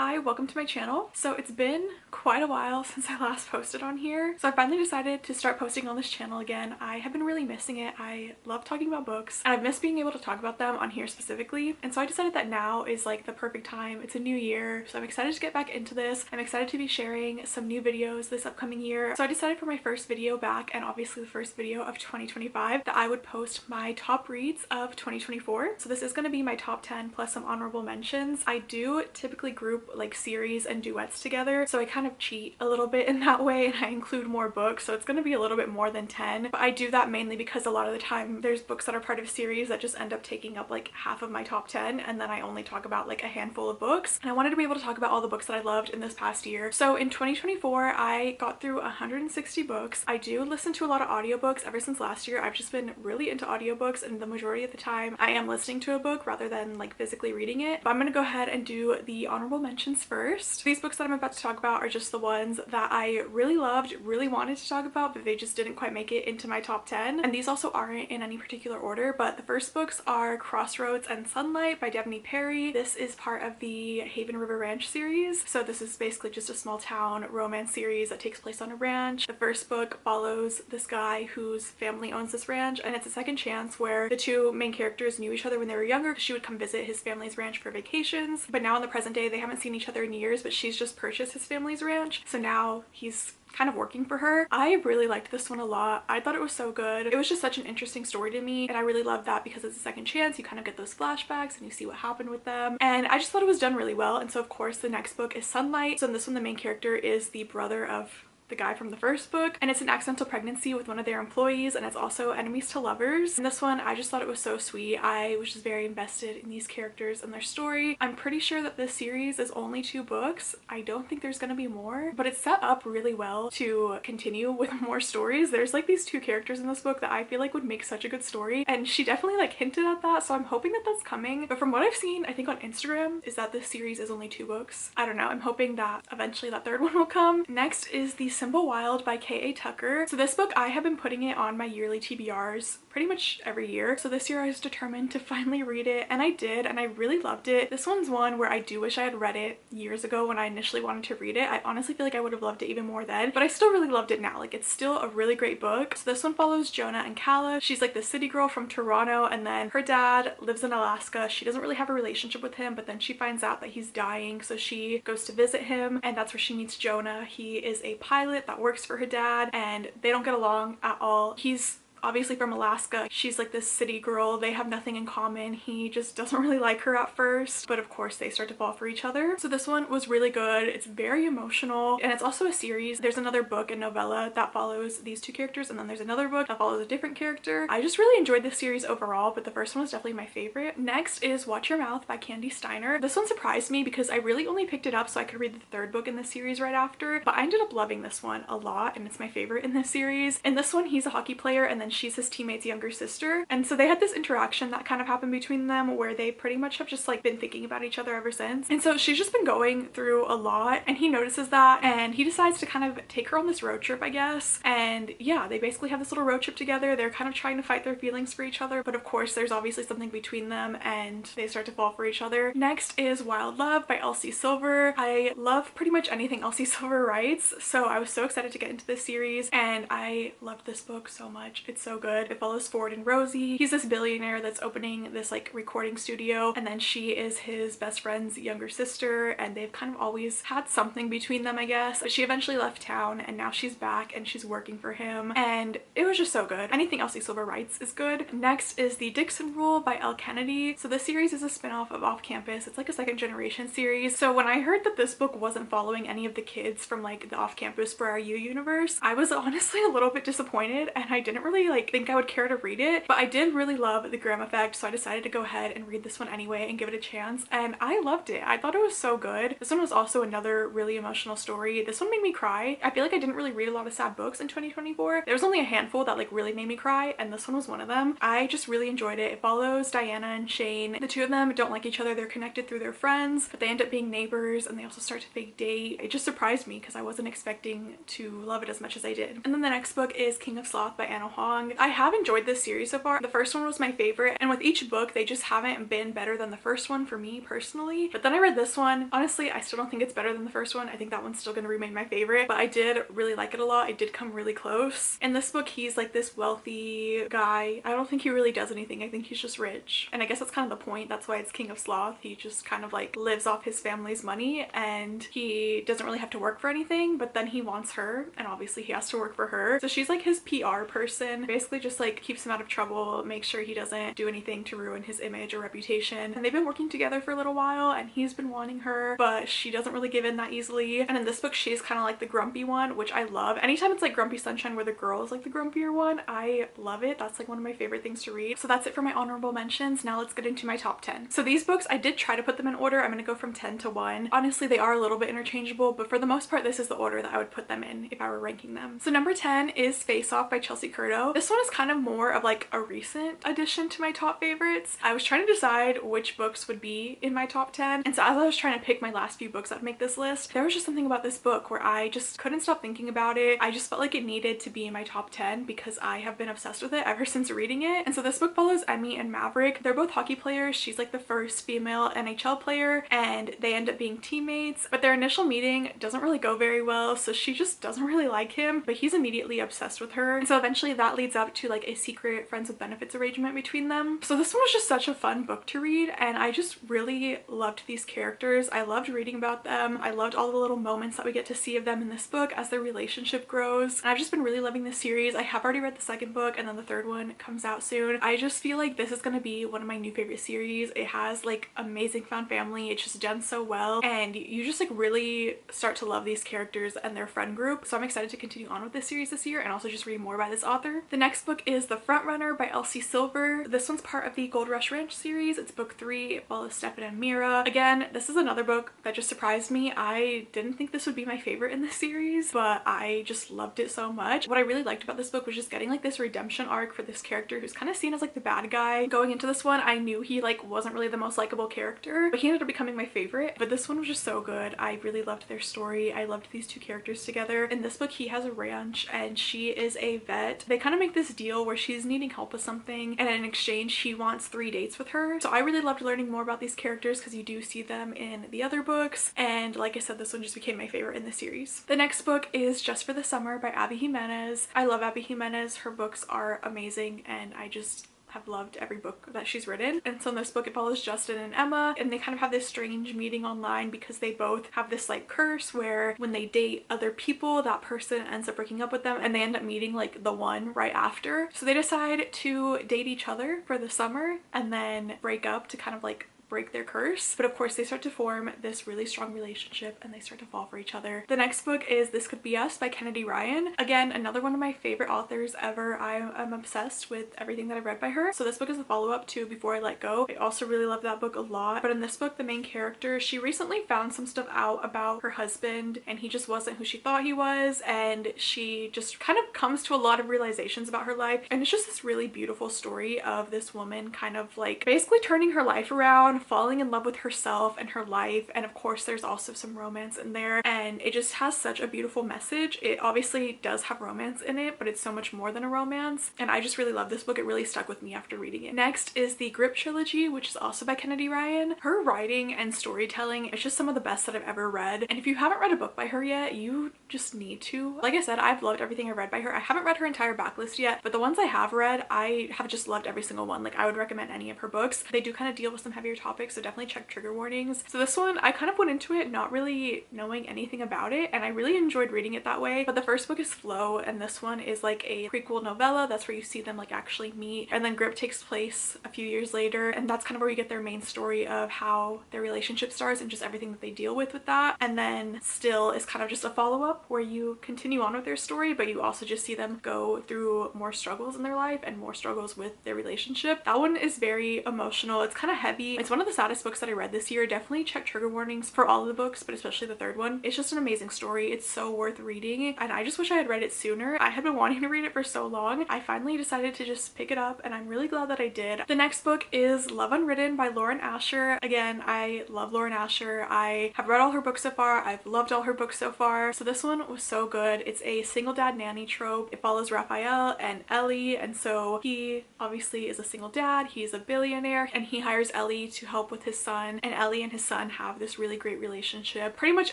Hi, welcome to my channel. So it's been quite a while since I last posted on here. So I finally decided to start posting on this channel again. I have been really missing it. I love talking about books and I've missed being able to talk about them on here specifically. And so I decided that now is like the perfect time. It's a new year. So I'm excited to get back into this. I'm excited to be sharing some new videos this upcoming year. So I decided for my first video back, and obviously the first video of 2025, that I would post my top reads of 2024. So this is going to be my top 10 plus some honorable mentions. I do typically group like series and duets together, so I kind of cheat a little bit in that way and I include more books, so it's going to be a little bit more than 10, but I do that mainly because a lot of the time there's books that are part of series that just end up taking up like half of my top 10, and then I only talk about like a handful of books, and I wanted to be able to talk about all the books that I loved in this past year. So in 2024 I got through 160 books. I do listen to a lot of audiobooks. Ever since last year I've just been really into audiobooks, and the majority of the time I am listening to a book rather than like physically reading it. But I'm gonna go ahead and do the honorable mentions first. These books that I'm about to talk about are just the ones that I really loved, really wanted to talk about, but they just didn't quite make it into my top 10. And these also aren't in any particular order, but the first books are Crossroads and Sunlight by Devney Perry. This is part of the Haven River Ranch series. So this is basically just a small town romance series that takes place on a ranch. The first book follows this guy whose family owns this ranch, and it's a second chance where the two main characters knew each other when they were younger because she would come visit his family's ranch for vacations, but now in the present day they haven't seen each other in years, but she's just purchased his family's ranch, so now he's kind of working for her. I really liked this one a lot. I thought it was so good. It was just such an interesting story to me, and I really loved that because it's a second chance. You kind of get those flashbacks and you see what happened with them, and I just thought it was done really well. And so of course the next book is Sunlight. So in this one the main character is the brother of the guy from the first book, and it's an accidental pregnancy with one of their employees, and it's also enemies to lovers. In this one I just thought it was so sweet. I was just very invested in these characters and their story. I'm pretty sure that this series is only 2 books. I don't think there's gonna be more, but it's set up really well to continue with more stories. There's like these 2 characters in this book that I feel like would make such a good story, and she definitely like hinted at that, so I'm hoping that that's coming. But from what I've seen, I think on Instagram, is that this series is only 2 books. I don't know. I'm hoping that eventually that third one will come. Next is The Simple Wild by K.A. Tucker. So this book, I have been putting it on my yearly TBRs pretty much every year. So this year I was determined to finally read it, and I did, and I really loved it. This one's one where I do wish I had read it years ago when I initially wanted to read it. I honestly feel like I would have loved it even more then, but I still really loved it now. Like, it's still a really great book. So this one follows Jonah and Calla. She's like the city girl from Toronto, and then her dad lives in Alaska. She doesn't really have a relationship with him, but then she finds out that he's dying, so she goes to visit him, and that's where she meets Jonah. He is a pilot that works for her dad, and they don't get along at all. He's obviously from Alaska. She's like this city girl. They have nothing in common. He just doesn't really like her at first, but of course they start to fall for each other. So this one was really good. It's very emotional, and it's also a series. There's another book and novella that follows these 2 characters, and then there's another book that follows a different character. I just really enjoyed this series overall, but the first one was definitely my favorite. Next is Watch Your Mouth by Candy Steiner. This one surprised me because I really only picked it up so I could read the 3rd book in the series right after, but I ended up loving this one a lot, and it's my favorite in this series. In this one he's a hockey player, and then she's his teammate's younger sister, and so they had this interaction that kind of happened between them where they pretty much have just like been thinking about each other ever since. And so she's just been going through a lot, and he notices that, and he decides to kind of take her on this road trip, I guess. And yeah, they basically have this little road trip together. They're kind of trying to fight their feelings for each other, but of course there's obviously something between them, and they start to fall for each other. Next is Wild Love by Elsie Silver. I love pretty much anything Elsie Silver writes, so I was so excited to get into this series, and I loved this book so much. It's so good. It follows Ford and Rosie. He's this billionaire that's opening this like recording studio, and then she is his best friend's younger sister, and they've kind of always had something between them, I guess. But she eventually left town, and now she's back and she's working for him, and it was just so good. Anything Elsie Silver writes is good. Next is The Dixon Rule by Elle Kennedy. So this series is a spin-off of Off Campus. It's like a second generation series. So when I heard that this book wasn't following any of the kids from like the Off Campus For Our You universe, I was honestly a little bit disappointed, and I didn't really like think I would care to read it, but I did really love The Graham Effect, so I decided to go ahead and read this one anyway and give it a chance, and I loved it. I thought it was so good. This one was also another really emotional story. This one made me cry. I feel like I didn't really read a lot of sad books in 2024. There was only a handful that like really made me cry, and this one was one of them. I just really enjoyed it. It follows Diana and Shane. The 2 of them don't like each other. They're connected through their friends, but they end up being neighbors, and they also start to fake date. It just surprised me because I wasn't expecting to love it as much as I did. And then the next book is King of Sloth by Anna Hall. long. I have enjoyed this series so far. The first one was my favorite, and with each book they just haven't been better than the first one for me personally. But then I read this one. Honestly, I still don't think it's better than the first one. I think that one's still gonna remain my favorite, but I did really like it a lot. It did come really close. In this book, he's like this wealthy guy. I don't think he really does anything. I think he's just rich, and I guess that's kind of the point. That's why it's King of Sloth. He just kind of like lives off his family's money, and he doesn't really have to work for anything, but then he wants her, and obviously he has to work for her. So she's like his PR person, basically just like keeps him out of trouble, makes sure he doesn't do anything to ruin his image or reputation. And they've been working together for a little while, and he's been wanting her, but she doesn't really give in that easily. And in this book, she's kind of like the grumpy one, which I love. Anytime it's like Grumpy Sunshine where the girl is like the grumpier one, I love it. That's like one of my favorite things to read. So that's it for my honorable mentions. Now let's get into my top 10. So these books, I did try to put them in order. I'm gonna go from 10 to 1. Honestly, they are a little bit interchangeable, but for the most part, this is the order that I would put them in if I were ranking them. So number 10 is Face Off by Chelsea Curto. This one is kind of more of like a recent addition to my top favorites. I was trying to decide which books would be in my top 10, and so as I was trying to pick my last few books that would make this list, there was just something about this book where I just couldn't stop thinking about it. I just felt like it needed to be in my top 10 because I have been obsessed with it ever since reading it. And so this book follows Emmy and Maverick. They're both hockey players. She's like the first female NHL player, and they end up being teammates, but their initial meeting doesn't really go very well, so she just doesn't really like him, but he's immediately obsessed with her. And so eventually that leads up to like a secret friends with benefits arrangement between them. So this one was just such a fun book to read, and I just really loved these characters. I loved reading about them. I loved all the little moments that we get to see of them in this book as their relationship grows. And I've just been really loving this series. I have already read the second book, and then the third one comes out soon. I just feel like this is gonna be one of my new favorite series. It has like amazing found family. It's just done so well, and you just like really start to love these characters and their friend group. So I'm excited to continue on with this series this year and also just read more by this author. The next book is The Frontrunner by Elsie Silver. This one's part of the Gold Rush Ranch series. It's book 3. It follows Stefan and Mira. Again, this is another book that just surprised me. I didn't think this would be my favorite in this series, but I just loved it so much. What I really liked about this book was just getting like this redemption arc for this character who's kind of seen as like the bad guy. Going into this one, I knew he like wasn't really the most likable character, but he ended up becoming my favorite. But this one was just so good. I really loved their story. I loved these two characters together. In this book, he has a ranch and she is a vet. They kind of make this deal where she's needing help with something, and in exchange he wants 3 dates with her. So I really loved learning more about these characters because you do see them in the other books, and like I said, this one just became my favorite in the series. The next book is Just for the Summer by Abby Jimenez. I love Abby Jimenez. Her books are amazing, and I just have loved every book that she's written. And so in this book, it follows Justin and Emma, and they kind of have this strange meeting online because they both have this like curse where when they date other people, that person ends up breaking up with them, and they end up meeting like the one right after. So they decide to date each other for the summer and then break up to kind of like break their curse. But of course they start to form this really strong relationship and they start to fall for each other. The next book is This Could Be Us by Kennedy Ryan. Again, another one of my favorite authors ever. I'm obsessed with everything that I've read by her. So this book is the follow-up to Before I Let Go. I also really love that book a lot. But in this book, the main character, she recently found some stuff out about her husband, and he just wasn't who she thought he was, and she just kind of comes to a lot of realizations about her life. And it's just this really beautiful story of this woman kind of like basically turning her life around, falling in love with herself and her life, and of course there's also some romance in there, and it just has such a beautiful message. It obviously does have romance in it, but it's so much more than a romance, and I just really love this book. It really stuck with me after reading it. Next is the Grip trilogy, which is also by Kennedy Ryan. Her writing and storytelling is just some of the best that I've ever read, and if you haven't read a book by her yet, you just need to. Like I said, I've loved everything I've read by her. I haven't read her entire backlist yet, but the ones I have read, I have just loved every single one. Like, I would recommend any of her books. They do kind of deal with some heavier topics, so definitely check trigger warnings. So this one, I kind of went into it not really knowing anything about it, and I really enjoyed reading it that way. But the first book is Flow, and this one is like a prequel novella. That's where you see them like actually meet, and then Grip takes place a few years later, and that's kind of where you get their main story of how their relationship starts and just everything that they deal with that. And then Still is kind of just a follow-up where you continue on with their story, but you also just see them go through more struggles in their life and more struggles with their relationship. That one is very emotional. It's kind of heavy. It's one one of the saddest books that I read this year. Definitely check trigger warnings for all of the books, but especially the third one. It's just an amazing story. It's so worth reading, and I just wish I had read it sooner. I had been wanting to read it for so long. I finally decided to just pick it up, and I'm really glad that I did. The next book is Love Unwritten by Lauren Asher. Again, I love Lauren Asher. I have read all her books so far. I've loved all her books so far. So this one was so good. It's a single dad nanny trope. It follows Raphael and Ellie, and so he obviously is a single dad. He's a billionaire, and he hires Ellie to help with his son, and Ellie and his son have this really great relationship. Pretty much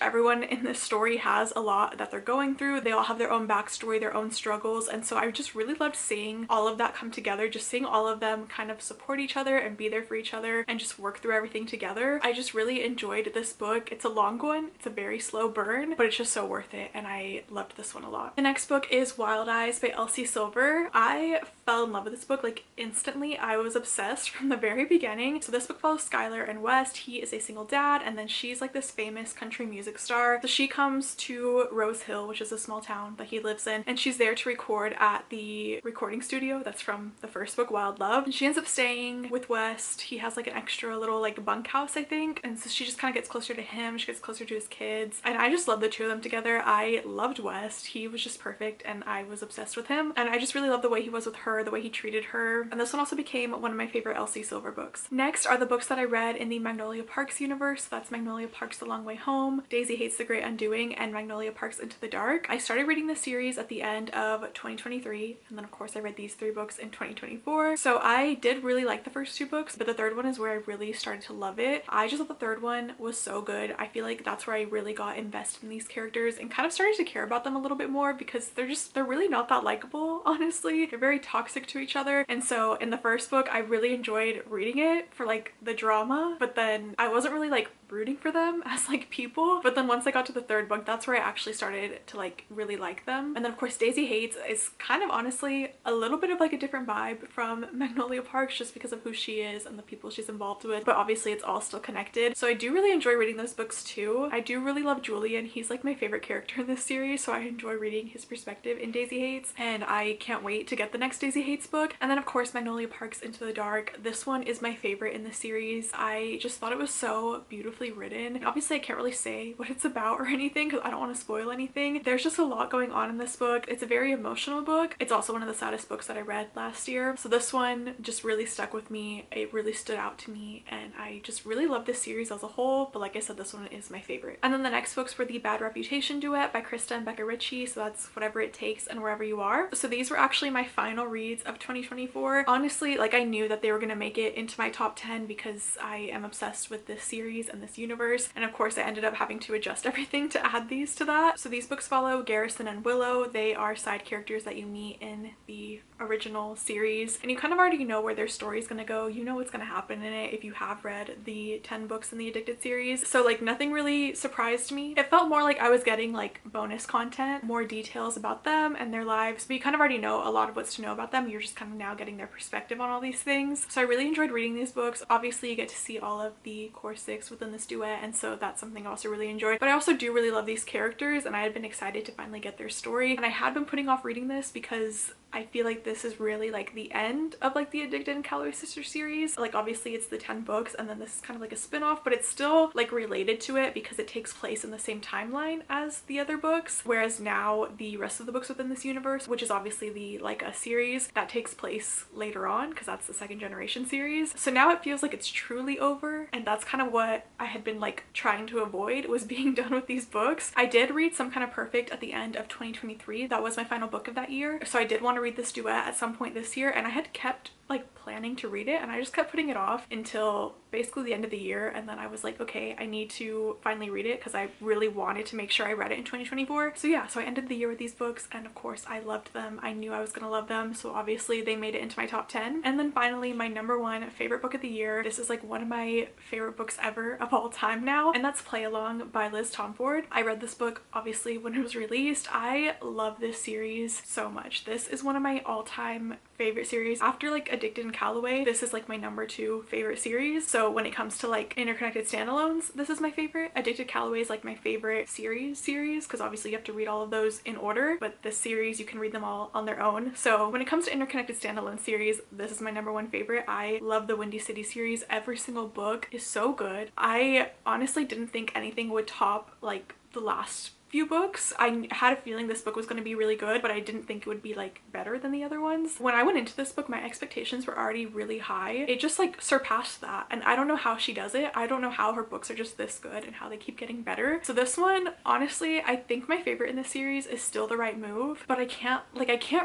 everyone in this story has a lot that they're going through. They all have their own backstory, their own struggles, and so I just really loved seeing all of that come together, just seeing all of them kind of support each other and be there for each other and just work through everything together. I just really enjoyed this book. It's a long one. It's a very slow burn, but it's just so worth it, and I loved this one a lot. The next book is Wild Eyes by Elsie Silver. I fell in love with this book like instantly. I was obsessed from the very beginning. So this book follows Skylar and West. He is a single dad, and then she's like this famous country music star. So she comes to Rose Hill, which is a small town that he lives in, and she's there to record at the recording studio that's from the first book, Wild Love. And she ends up staying with West. He has like an extra little like bunkhouse, I think, and so she just kind of gets closer to him. She gets closer to his kids, and I just love the two of them together. I loved West. He was just perfect, and I was obsessed with him, and I just really loved the way he was with her, the way he treated her, and this one also became one of my favorite Elsie Silver books. Next are the books that I read in the Magnolia Parks universe. That's Magnolia Parks The Long Way Home, Daisy Hates the Great Undoing, and Magnolia Parks Into the Dark. I started reading this series at the end of 2023, and then of course I read these three books in 2024. So I did really like the first two books, but the third one is where I really started to love it. I just thought the third one was so good. I feel like that's where I really got invested in these characters and kind of started to care about them a little bit more, because they're really not that likable, honestly. They're very toxic to each other, and so in the first book I really enjoyed reading it for like the drama, but then I wasn't really like rooting for them as like people. But then once I got to the third book, that's where I actually started to like really like them. And then of course Daisy Hates is kind of honestly a little bit of like a different vibe from Magnolia Parks, just because of who she is and the people she's involved with, but obviously it's all still connected. So I do really enjoy reading those books too. I do really love Julian. He's like my favorite character in this series, so I enjoy reading his perspective in Daisy Hates, and I can't wait to get the next Daisy Hates book. And then of course Magnolia Parks Into the Dark. This one is my favorite in the series. I just thought it was so beautifully written. Obviously I can't really say what it's about or anything because I don't want to spoil anything. There's just a lot going on in this book. It's a very emotional book. It's also one of the saddest books that I read last year, so this one just really stuck with me. It really stood out to me, and I just really love this series as a whole, but like I said, this one is my favorite. And then the next books were the Bad Reputation duet by Krista and Becca Ritchie, so that's Whatever It Takes and Wherever You Are. So these were actually my final reads of 2024. Honestly, like I knew that they were gonna make it into my top 10 because I am obsessed with this series and this universe, and of course I ended up having to adjust everything to add these to that. So these books follow Garrison and Willow. They are side characters that you meet in the original series, and you kind of already know where their story is gonna go. You know what's gonna happen in it if you have read the 10 books in the Addicted series, so like nothing really surprised me. It felt more like I was getting like bonus content, more details about them and their lives, but you kind of already know a lot of what's to know about them. You're just kind of now getting their perspective on all these things. So I really enjoyed reading these books. Obviously you get to see all of the core 6 within this duet, and so that's something I also really enjoyed. But I also do really love these characters, and I had been excited to finally get their story, and I had been putting off reading this because I feel like this is really like the end of like the Addicted and Calorie Sister series. Like obviously it's the 10 books, and then this is kind of like a spin-off, but it's still like related to it because it takes place in the same timeline as the other books, whereas now the rest of the books within this universe, which is obviously the like a series, that takes place later on because that's the second generation series. So now it feels like it's truly over, and that's kind of what I had been like trying to avoid, was being done with these books. I did read Some Kind of Perfect at the end of 2023. That was my final book of that year, so I did want to read this duet at some point this year, and I had kept like planning to read it, and I just kept putting it off until basically the end of the year, and then I was like, okay, I need to finally read it because I really wanted to make sure I read it in 2024. So yeah, so I ended the year with these books, and of course I loved them. I knew I was gonna love them, so obviously they made it into my top 10. And then finally my #1 favorite book of the year. This is like one of my favorite books ever of all time now, and that's Play Along by Liz Tomford. I read this book obviously when it was released. I love this series so much. This is one of my all-time favorite series. After like Addicted and Calloway, this is like my number 2 favorite series. So when it comes to like interconnected standalones, this is my favorite. Addicted Calloway is like my favorite series because obviously you have to read all of those in order, but this series you can read them all on their own. So when it comes to interconnected standalone series, this is my number 1 favorite. I love the Windy City series. Every single book is so good. I honestly didn't think anything would top like the last few books. I had a feeling this book was going to be really good, but I didn't think it would be like better than the other ones. When I went into this book, my expectations were already really high. It just like surpassed that, and I don't know how she does it. I don't know how her books are just this good and how they keep getting better. So this one, honestly, I think my favorite in this series is still The Right Move, but I can't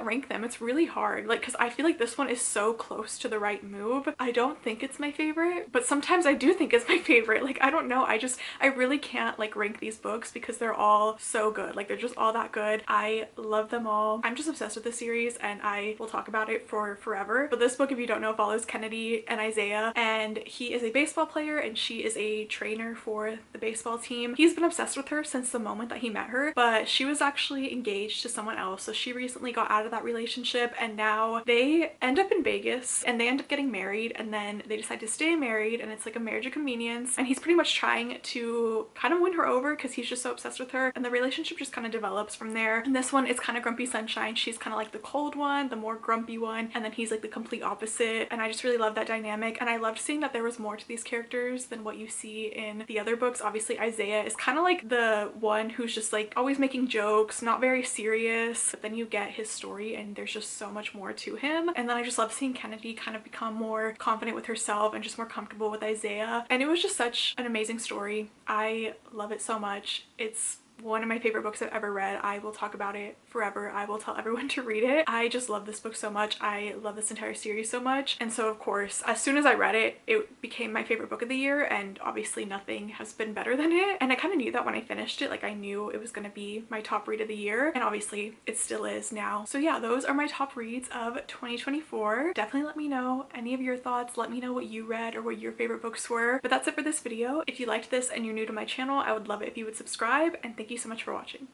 rank them. It's really hard, like, because I feel like this one is so close to The Right Move. I don't think it's my favorite, but sometimes I do think it's my favorite. Like, I don't know, I really can't like rank these books because they're all so good. Like, they're just all that good. I love them all. I'm just obsessed with this series and I will talk about it for forever. But this book, if you don't know, follows Kennedy and Isaiah, and he is a baseball player and she is a trainer for the baseball team. He's been obsessed with her since the moment that he met her, but she was actually engaged to someone else, so she recently got out of that relationship, and now they end up in Vegas and they end up getting married, and then they decide to stay married, and it's like a marriage of convenience, and he's pretty much trying to kind of win her over because he's just so obsessed with her, and the relationship just kind of develops from there. And this one is kind of Grumpy Sunshine. She's kind of like the cold one, the more grumpy one, and then he's like the complete opposite, and I just really love that dynamic. And I loved seeing that there was more to these characters than what you see in the other books. Obviously Isaiah is kind of like the one who's just like always making jokes, not very serious, but then you get his story and there's just so much more to him. And then I just love seeing Kennedy kind of become more confident with herself and just more comfortable with Isaiah, and it was just such an amazing story. I love it so much. It's one of my favorite books I've ever read. I will talk about it forever. I will tell everyone to read it. I just love this book so much. I love this entire series so much. And so of course, as soon as I read it, it became my favorite book of the year, and obviously nothing has been better than it. And I kind of knew that when I finished it, like I knew it was going to be my top read of the year, and obviously it still is now. So yeah, those are my top reads of 2024. Definitely let me know any of your thoughts. Let me know what you read or what your favorite books were. But that's it for this video. If you liked this and you're new to my channel, I would love it if you would subscribe, and thank you so much for watching.